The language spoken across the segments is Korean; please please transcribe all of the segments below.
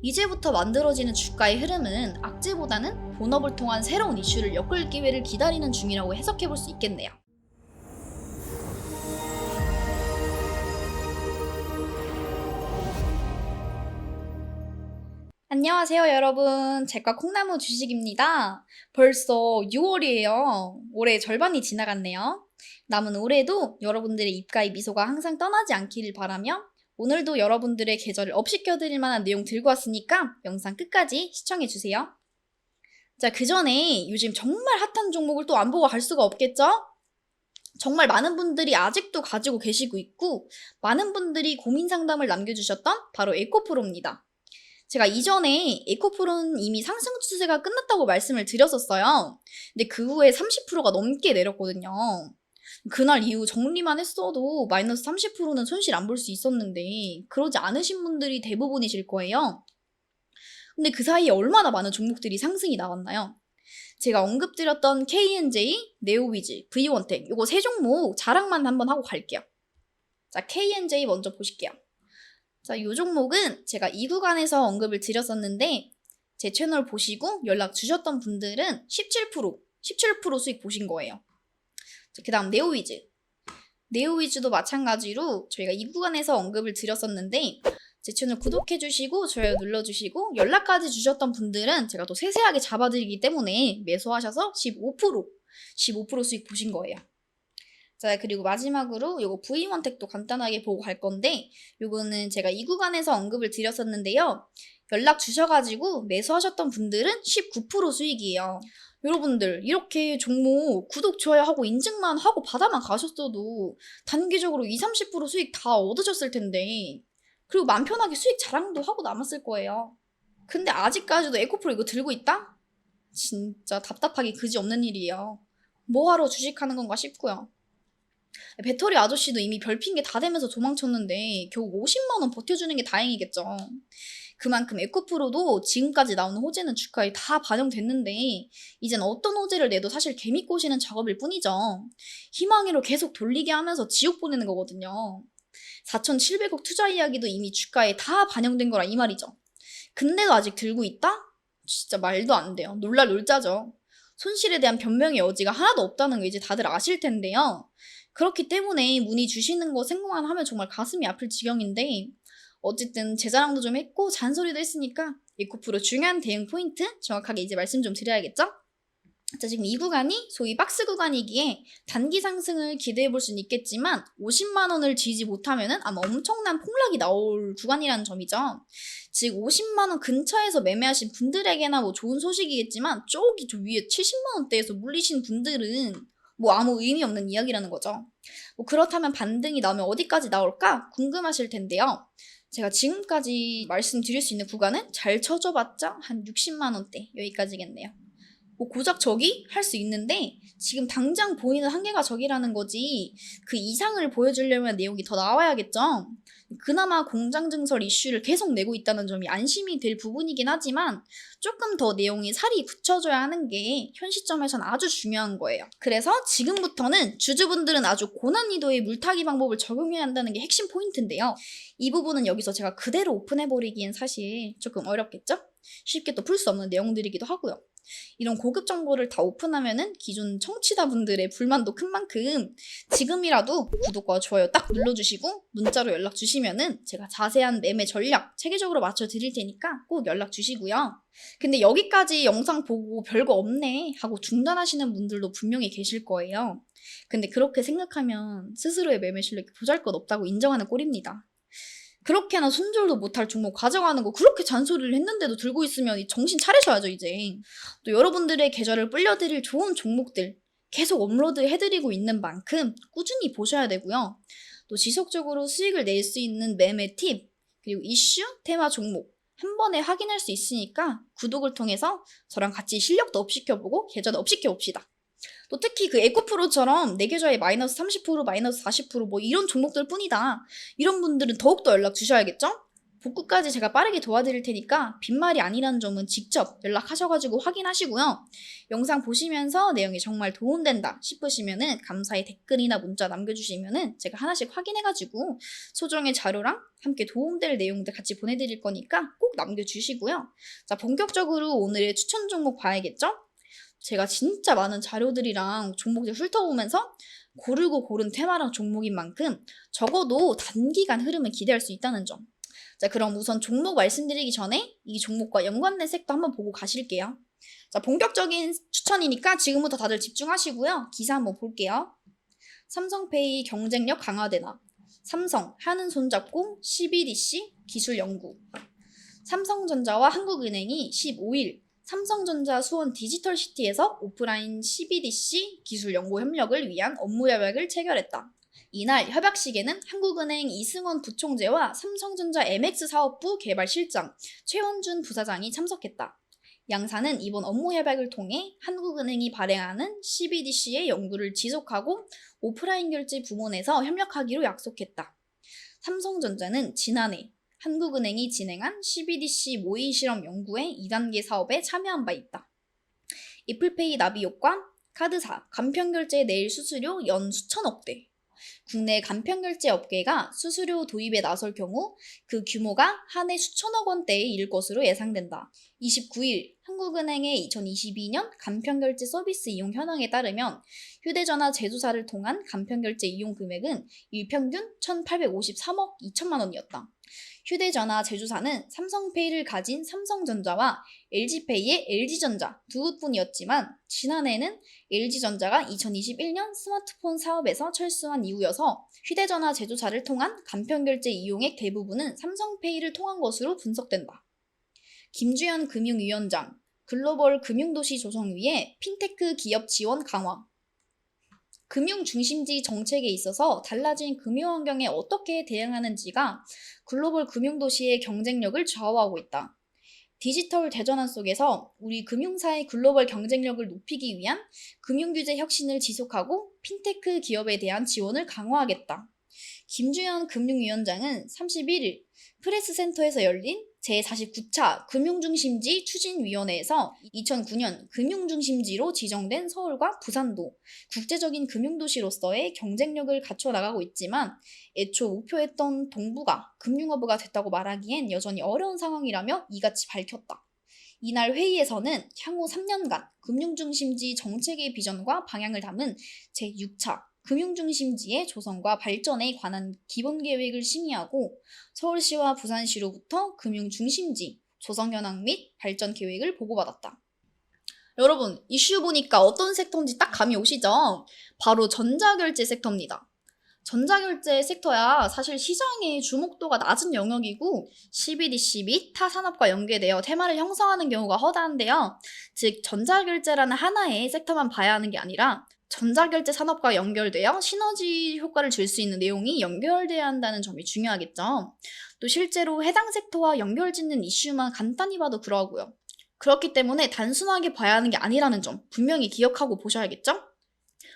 이제부터 만들어지는 주가의 흐름은 악재보다는 본업을 통한 새로운 이슈를 엮을 기회를 기다리는 중이라고 해석해볼 수 있겠네요. 안녕하세요 여러분, 제과 콩나무 주식입니다. 벌써 6월이에요. 올해 절반이 지나갔네요. 남은 올해도 여러분들의 입가의 미소가 항상 떠나지 않기를 바라며 오늘도 여러분들의 계절을 업시켜드릴 만한 내용 들고 왔으니까 영상 끝까지 시청해주세요. 자, 그 전에 요즘 정말 핫한 종목을 또 안 보고 갈 수가 없겠죠? 정말 많은 분들이 아직도 가지고 계시고 있고 많은 분들이 고민 상담을 남겨주셨던 바로 에코프로입니다. 제가 이전에 에코프로는 이미 상승 추세가 끝났다고 말씀을 드렸었어요. 근데 그 후에 30%가 넘게 내렸거든요. 그날 이후 정리만 했어도 마이너스 30%는 손실 안 볼 수 있었는데 그러지 않으신 분들이 대부분이실 거예요. 근데 그 사이에 얼마나 많은 종목들이 상승이 나왔나요? 제가 언급드렸던 KNJ, 네오위즈, V원텍 요거 세 종목 자랑만 한번 하고 갈게요. 자, KNJ 먼저 보실게요. 자, 이 종목은 제가 이 구간에서 언급을 드렸었는데 제 채널 보시고 연락 주셨던 분들은 17% 수익 보신 거예요. 그 다음 네오위즈. 네오위즈도 마찬가지로 저희가 이 구간에서 언급을 드렸었는데 제 채널 구독해주시고 좋아요 눌러주시고 연락까지 주셨던 분들은 제가 또 세세하게 잡아드리기 때문에 매수하셔서 15% 수익 보신 거예요. 자, 그리고 마지막으로 요거 V원텍도 간단하게 보고 갈 건데 요거는 제가 이 구간에서 언급을 드렸었는데요. 연락 주셔가지고 매수하셨던 분들은 19% 수익이에요. 여러분들 이렇게 종목 구독, 좋아요 하고 인증만 하고 받아만 가셨어도 단기적으로 20-30% 수익 다 얻으셨을 텐데 그리고 맘 편하게 수익 자랑도 하고 남았을 거예요. 근데 아직까지도 에코프로 이거 들고 있다? 진짜 답답하기 그지없는 일이에요. 뭐하러 주식하는 건가 싶고요. 배터리 아저씨도 이미 별핑계 다 대면서 도망쳤는데 겨우 50만원 버텨주는 게 다행이겠죠. 그만큼 에코프로도 지금까지 나오는 호재는 주가에 다 반영됐는데 이젠 어떤 호재를 내도 사실 개미 꼬시는 작업일 뿐이죠. 희망으로 계속 돌리게 하면서 지옥 보내는 거거든요. 4,700억 투자 이야기도 이미 주가에 다 반영된 거라 이 말이죠. 근데도 아직 들고 있다? 진짜 말도 안 돼요. 놀랄 놀자죠. 손실에 대한 변명의 여지가 하나도 없다는 거 이제 다들 아실 텐데요. 그렇기 때문에 문의 주시는 거 생각만 하면 정말 가슴이 아플 지경인데 어쨌든 제 자랑도 좀 했고 잔소리도 했으니까 에코프로 중요한 대응 포인트 정확하게 이제 말씀 좀 드려야겠죠? 자, 지금 이 구간이 소위 박스 구간이기에 단기 상승을 기대해 볼 수는 있겠지만 50만 원을 지지 못하면은 아마 엄청난 폭락이 나올 구간이라는 점이죠. 즉 50만 원 근처에서 매매하신 분들에게나 뭐 좋은 소식이겠지만 저기 저 위에 70만 원대에서 물리신 분들은 뭐 아무 의미 없는 이야기라는 거죠. 뭐 그렇다면 반등이 나오면 어디까지 나올까 궁금하실 텐데요. 제가 지금까지 말씀드릴 수 있는 구간은 잘 쳐줘봤자 한 60만 원대 여기까지겠네요. 뭐 고작 저기 할 수 있는데 지금 당장 보이는 한계가 저기라는 거지 그 이상을 보여주려면 내용이 더 나와야겠죠. 그나마 공장증설 이슈를 계속 내고 있다는 점이 안심이 될 부분이긴 하지만 조금 더 내용이 살이 굳혀져야 하는 게 현 시점에선 아주 중요한 거예요. 그래서 지금부터는 주주분들은 아주 고난이도의 물타기 방법을 적용해야 한다는 게 핵심 포인트인데요. 이 부분은 여기서 제가 그대로 오픈해버리기엔 사실 조금 어렵겠죠? 쉽게 또 풀 수 없는 내용들이기도 하고요. 이런 고급 정보를 다 오픈하면은 기존 청취자분들의 불만도 큰 만큼 지금이라도 구독과 좋아요 딱 눌러주시고 문자로 연락 주시면은 제가 자세한 매매 전략 체계적으로 맞춰 드릴 테니까 꼭 연락 주시고요. 근데 여기까지 영상 보고 별거 없네 하고 중단하시는 분들도 분명히 계실 거예요. 근데 그렇게 생각하면 스스로의 매매 실력이 보잘것없다고 인정하는 꼴입니다. 그렇게나 손절도 못할 종목 가져가는 거 그렇게 잔소리를 했는데도 들고 있으면 정신 차리셔야죠 이제. 또 여러분들의 계좌를 불려드릴 좋은 종목들 계속 업로드 해드리고 있는 만큼 꾸준히 보셔야 되고요. 또 지속적으로 수익을 낼 수 있는 매매 팁 그리고 이슈, 테마 종목 한 번에 확인할 수 있으니까 구독을 통해서 저랑 같이 실력도 업시켜보고 계좌도 업시켜봅시다. 또 특히 그 에코프로처럼 내 계좌에 마이너스 30%, 마이너스 40%뭐 이런 종목들 뿐이다. 이런 분들은 더욱더 연락 주셔야겠죠? 복구까지 제가 빠르게 도와드릴 테니까 빈말이 아니라는 점은 직접 연락하셔가지고 확인하시고요. 영상 보시면서 내용이 정말 도움된다 싶으시면은 감사의 댓글이나 문자 남겨주시면은 제가 하나씩 확인해가지고 소정의 자료랑 함께 도움될 내용들 같이 보내드릴 거니까 꼭 남겨주시고요. 자, 본격적으로 오늘의 추천 종목 봐야겠죠? 제가 진짜 많은 자료들이랑 종목들 훑어보면서 고르고 고른 테마랑 종목인 만큼 적어도 단기간 흐름을 기대할 수 있다는 점. 자, 그럼 우선 종목 말씀드리기 전에 이 종목과 연관된 섹터 한번 보고 가실게요. 자, 본격적인 추천이니까 지금부터 다들 집중하시고요. 기사 한번 볼게요. 삼성페이 경쟁력 강화되나? 삼성, 하는 손잡고 CBDC 기술 연구. 삼성전자와 한국은행이 15일 삼성전자 수원 디지털시티에서 오프라인 CBDC 기술 연구 협력을 위한 업무 협약을 체결했다. 이날 협약식에는 한국은행 이승원 부총재와 삼성전자 MX 사업부 개발실장 최원준 부사장이 참석했다. 양사는 이번 업무 협약을 통해 한국은행이 발행하는 CBDC의 연구를 지속하고 오프라인 결제 부문에서 협력하기로 약속했다. 삼성전자는 지난해 한국은행이 진행한 CBDC 모의 실험 연구의 2단계 사업에 참여한 바 있다. 애플페이 나비 효과, 카드사, 간편결제 내일 수수료 연 수천억대. 국내 간편결제 업계가 수수료 도입에 나설 경우 그 규모가 한 해 수천억 원대에 이를 것으로 예상된다. 29일 한국은행의 2022년 간편결제 서비스 이용 현황에 따르면 휴대전화 제조사를 통한 간편결제 이용 금액은 일평균 1,853억 2천만 원이었다. 휴대전화 제조사는 삼성페이를 가진 삼성전자와 LG페이의 LG전자 두 곳뿐이었지만 지난해는 LG전자가 2021년 스마트폰 사업에서 철수한 이후여서 휴대전화 제조사를 통한 간편결제 이용액 대부분은 삼성페이를 통한 것으로 분석된다. 김주현 금융위원장, 글로벌 금융도시 조성 위해 핀테크 기업 지원 강화. 금융 중심지 정책에 있어서 달라진 금융 환경에 어떻게 대응하는지가 글로벌 금융도시의 경쟁력을 좌우하고 있다. 디지털 대전환 속에서 우리 금융사의 글로벌 경쟁력을 높이기 위한 금융규제 혁신을 지속하고 핀테크 기업에 대한 지원을 강화하겠다. 김주현 금융위원장은 31일 프레스센터에서 열린 제49차 금융중심지 추진위원회에서 2009년 금융중심지로 지정된 서울과 부산도 국제적인 금융도시로서의 경쟁력을 갖춰 나가고 있지만 애초 목표했던 동부가 금융허브가 됐다고 말하기엔 여전히 어려운 상황이라며 이같이 밝혔다. 이날 회의에서는 향후 3년간 금융중심지 정책의 비전과 방향을 담은 제6차 금융중심지의 조성과 발전에 관한 기본계획을 심의하고 서울시와 부산시로부터 금융중심지 조성 현황 및 발전 계획을 보고받았다. 여러분, 이슈 보니까 어떤 섹터인지 딱 감이 오시죠? 바로 전자결제 섹터입니다. 전자결제 섹터야 사실 시장의 주목도가 낮은 영역이고 CBDC 및 타 산업과 연계되어 테마를 형성하는 경우가 허다한데요. 즉 전자결제라는 하나의 섹터만 봐야 하는 게 아니라 전자결제 산업과 연결되어 시너지 효과를 줄 수 있는 내용이 연결돼야 한다는 점이 중요하겠죠. 또 실제로 해당 섹터와 연결짓는 이슈만 간단히 봐도 그러하고요. 그렇기 때문에 단순하게 봐야 하는 게 아니라는 점 분명히 기억하고 보셔야겠죠?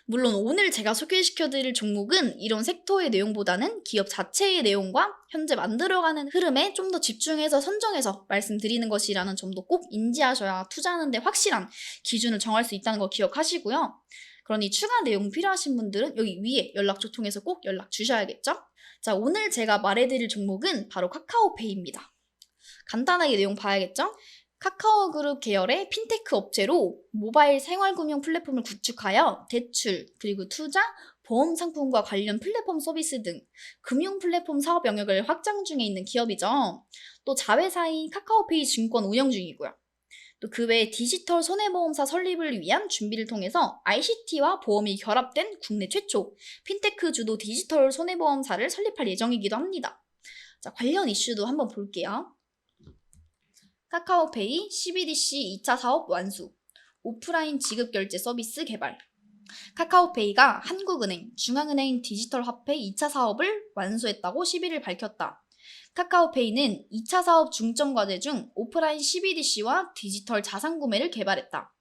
물론 오늘 제가 소개시켜드릴 종목은 이런 섹터의 내용보다는 기업 자체의 내용과 현재 만들어가는 흐름에 좀 더 집중해서 선정해서 말씀드리는 것이라는 점도 꼭 인지하셔야 투자하는 데 확실한 기준을 정할 수 있다는 거 기억하시고요. 그러니 추가 내용 필요하신 분들은 여기 위에 연락처 통해서 꼭 연락 주셔야겠죠? 자, 오늘 제가 말해드릴 종목은 바로 카카오페이입니다. 간단하게 내용 봐야겠죠? 카카오그룹 계열의 핀테크 업체로 모바일 생활금융 플랫폼을 구축하여 대출, 그리고 투자, 보험 상품과 관련 플랫폼 서비스 등 금융 플랫폼 사업 영역을 확장 중에 있는 기업이죠. 또 자회사인 카카오페이 증권 운영 중이고요. 또 그 외에 디지털 손해보험사 설립을 위한 준비를 통해서 ICT와 보험이 결합된 국내 최초 핀테크 주도 디지털 손해보험사를 설립할 예정이기도 합니다. 자, 관련 이슈도 한번 볼게요. 카카오페이 CBDC 2차 사업 완수, 오프라인 지급결제 서비스 개발. 카카오페이가 한국은행, 중앙은행 디지털 화폐 2차 사업을 완수했다고 11일 밝혔다. 카카오페이는 2차 사업 중점 과제 중 오프라인 CBDC와 디지털 자산 구매를 개발했다.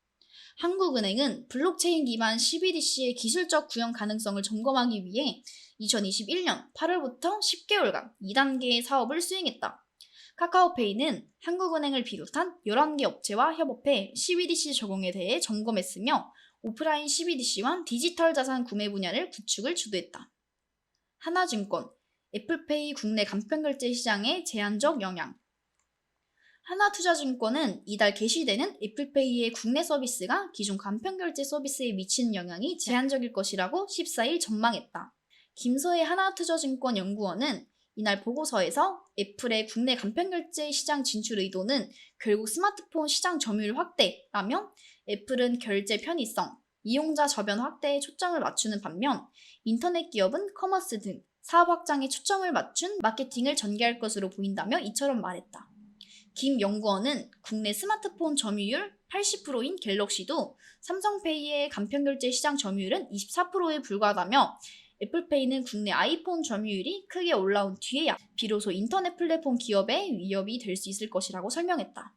한국은행은 블록체인 기반 CBDC의 기술적 구현 가능성을 점검하기 위해 2021년 8월부터 10개월간 2단계의 사업을 수행했다. 카카오페이는 한국은행을 비롯한 11개 업체와 협업해 CBDC 적용에 대해 점검했으며 오프라인 CBDC와 디지털 자산 구매 분야를 구축을 주도했다. 하나증권, 애플페이 국내 간편결제 시장에 제한적 영향. 하나투자증권은 이달 개시되는 애플페이의 국내 서비스가 기존 간편결제 서비스에 미치는 영향이 제한적일 것이라고 14일 전망했다. 김서혜 하나투자증권 연구원은 이날 보고서에서 애플의 국내 간편결제 시장 진출 의도는 결국 스마트폰 시장 점유율 확대라며 애플은 결제 편의성, 이용자 저변 확대에 초점을 맞추는 반면 인터넷 기업은 커머스 등 사업 확장에 초점을 맞춘 마케팅을 전개할 것으로 보인다며 이처럼 말했다. 김 연구원은 국내 스마트폰 점유율 80%인 갤럭시도 삼성페이의 간편결제 시장 점유율은 24%에 불과하다며 애플페이는 국내 아이폰 점유율이 크게 올라온 뒤에야 비로소 인터넷 플랫폼 기업의 위협이 될 수 있을 것이라고 설명했다.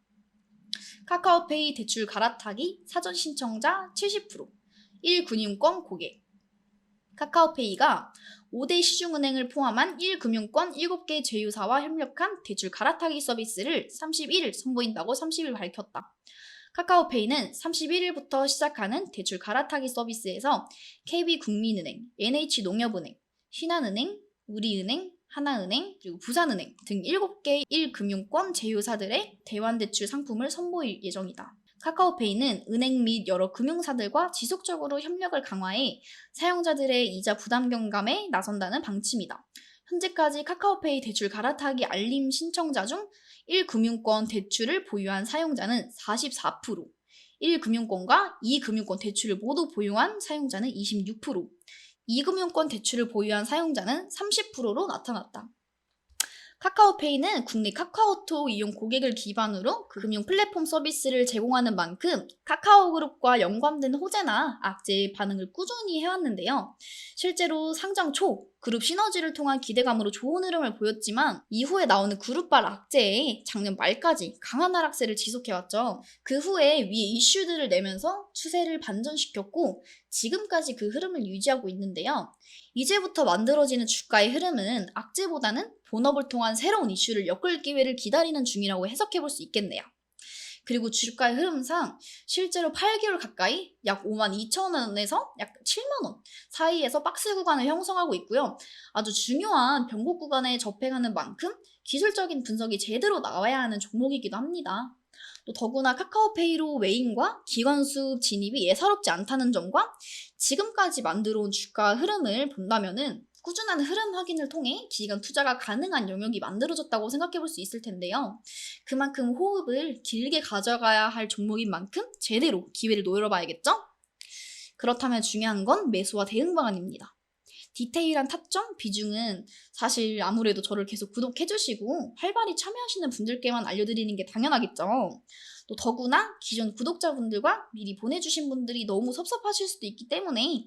카카오페이 대출 갈아타기 사전 신청자 70%, 1금융권 고객. 카카오페이가 5대 시중은행을 포함한 1금융권 7개 제휴사와 협력한 대출 갈아타기 서비스를 31일 선보인다고 30일 밝혔다. 카카오페이는 31일부터 시작하는 대출 갈아타기 서비스에서 KB국민은행, NH농협은행, 신한은행, 우리은행, 하나은행, 그리고 부산은행 등 7개 1금융권 제휴사들의 대환대출 상품을 선보일 예정이다. 카카오페이는 은행 및 여러 금융사들과 지속적으로 협력을 강화해 사용자들의 이자 부담 경감에 나선다는 방침이다. 현재까지 카카오페이 대출 갈아타기 알림 신청자 중 1금융권 대출을 보유한 사용자는 44%, 1금융권과 2금융권 대출을 모두 보유한 사용자는 26%, 2금융권 대출을 보유한 사용자는 30%로 나타났다. 카카오페이는 국내 카카오톡 이용 고객을 기반으로 금융 플랫폼 서비스를 제공하는 만큼 카카오그룹과 연관된 호재나 악재의 반응을 꾸준히 해왔는데요. 실제로 상장 초 그룹 시너지를 통한 기대감으로 좋은 흐름을 보였지만 이후에 나오는 그룹발 악재에 작년 말까지 강한 하락세를 지속해왔죠. 그 후에 위에 이슈들을 내면서 추세를 반전시켰고 지금까지 그 흐름을 유지하고 있는데요. 이제부터 만들어지는 주가의 흐름은 악재보다는 본업을 통한 새로운 이슈를 엮을 기회를 기다리는 중이라고 해석해볼 수 있겠네요. 그리고 주가의 흐름상 실제로 8개월 가까이 약 52,000원에서 약 7만원 사이에서 박스 구간을 형성하고 있고요. 아주 중요한 변곡 구간에 접행하는 만큼 기술적인 분석이 제대로 나와야 하는 종목이기도 합니다. 또 더구나 카카오페이로 외인과 기관 수급 진입이 예사롭지 않다는 점과 지금까지 만들어온 주가 흐름을 본다면은 꾸준한 흐름 확인을 통해 기간 투자가 가능한 영역이 만들어졌다고 생각해 볼 수 있을 텐데요. 그만큼 호흡을 길게 가져가야 할 종목인 만큼 제대로 기회를 노려봐야겠죠? 그렇다면 중요한 건 매수와 대응 방안입니다. 디테일한 타점, 비중은 사실 아무래도 저를 계속 구독해주시고 활발히 참여하시는 분들께만 알려드리는 게 당연하겠죠. 또 더구나 기존 구독자분들과 미리 보내주신 분들이 너무 섭섭하실 수도 있기 때문에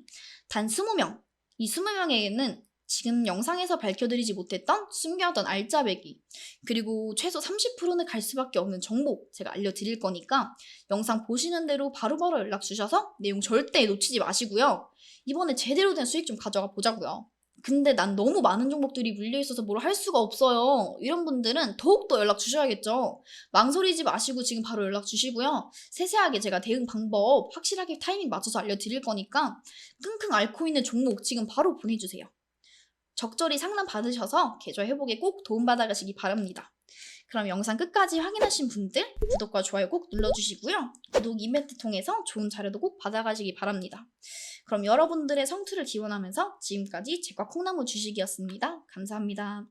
단 20명, 이 20명에게는 지금 영상에서 밝혀드리지 못했던 숨겨둔 알짜배기 그리고 최소 30%는 갈 수밖에 없는 정보 제가 알려드릴 거니까 영상 보시는 대로 바로바로 연락 주셔서 내용 절대 놓치지 마시고요. 이번에 제대로 된 수익 좀 가져가 보자고요. 근데 난 너무 많은 종목들이 물려있어서 뭘 할 수가 없어요. 이런 분들은 더욱더 연락 주셔야겠죠. 망설이지 마시고 지금 바로 연락 주시고요. 세세하게 제가 대응 방법 확실하게 타이밍 맞춰서 알려드릴 거니까 끙끙 앓고 있는 종목 지금 바로 보내주세요. 적절히 상담 받으셔서 계좌 회복에 꼭 도움받아 가시기 바랍니다. 그럼 영상 끝까지 확인하신 분들 구독과 좋아요 꼭 눌러주시고요. 구독 이벤트 통해서 좋은 자료도 꼭 받아가시기 바랍니다. 그럼 여러분들의 성투를 기원하면서 지금까지 제과 콩나무 주식이었습니다. 감사합니다.